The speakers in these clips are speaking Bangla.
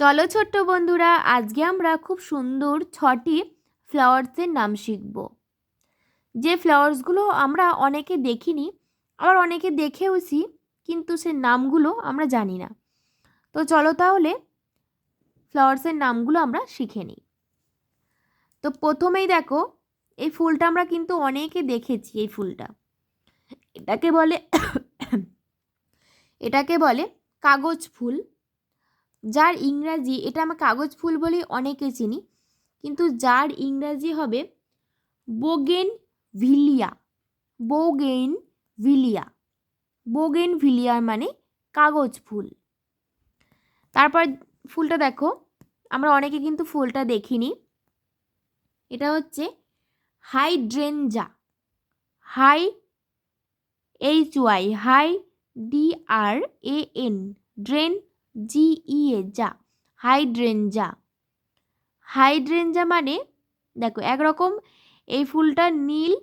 চলো ছোট্ট বন্ধুরা, আজকে আমরা খুব সুন্দর 6টি ফ্লাওয়ার্সের নাম শিখব। যে ফ্লাওয়ার্সগুলো আমরা অনেকে দেখিনি, আবার অনেকে দেখেওছি, কিন্তু সে নামগুলো আমরা জানি না। তো চলো তাহলে ফ্লাওয়ার্সের নামগুলো আমরা শিখে নিই। তো প্রথমেই দেখো, এই ফুলটা আমরা কিন্তু অনেকে দেখেছি। এই ফুলটা এটাকে বলে কাগজ ফুল, যার ইংরাজি, এটা আমরা কাগজ ফুল বলেই অনেকে চিনি, কিন্তু যার ইংরাজি হবে বোগেনভিলিয়া। বোগেনভিলিয়া বোগেনভিলিয়া মানে কাগজ ফুল। তারপর ফুলটা দেখো, আমরা অনেকে কিন্তু ফুলটা দেখিনি। এটা হচ্ছে hydrangea. HY DRAN drain GEA যা, হাইড্রেঞ্জা। হাইড্রেঞ্জা মানে দেখো একরকম এই ফুলটা নীল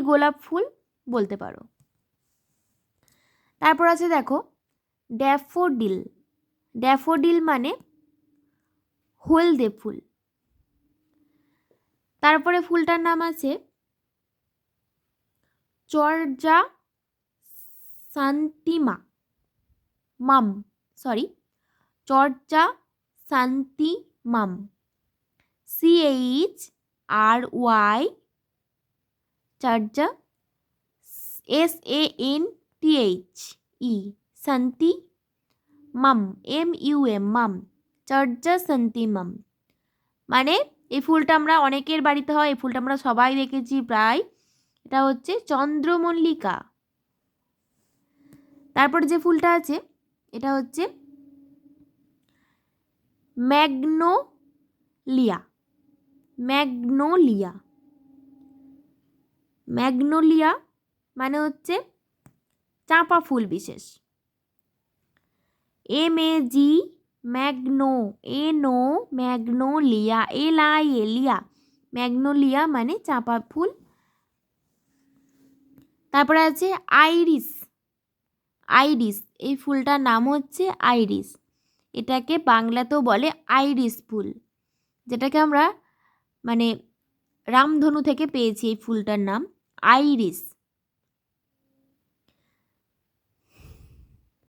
গোলাপ ফুল বলতে পারো। তারপর আছে দেখো ড্যাফোডিল। ড্যাফোডিল মানে হলদে ফুল। তারপরে ফুলটার নাম আছে চর্যা শান্তিমা মাম চর্যা শান্তিমাম CHRY চর্যা SANTHE শান্তি মাম MUM মাম চর্যা শান্তিমাম মানে এই ফুলটা আমরা অনেকের বাড়িতে হয়, এই ফুলটা আমরা সবাই দেখেছি প্রায়। এটা হচ্ছে চন্দ্রমল্লিকা। তারপরে যে ফুলটা আছে এটা হচ্ছে ম্যাগনোলিয়া। ম্যাগনোলিয়া মানে হচ্ছে চাঁপা ফুল বিশেষ। MAG ম্যাগনোলিয়া LIA ম্যাগনোলিয়া মানে চাঁপা ফুল। তারপরে আছে আইরিস। এই ফুলটার নাম হচ্ছে আইরিস। এটাকে বাংলাতেও বলে আইরিস ফুল, যেটাকে আমরা মানে রামধনু থেকে পেয়েছি। এই ফুলটার নাম আইরিস।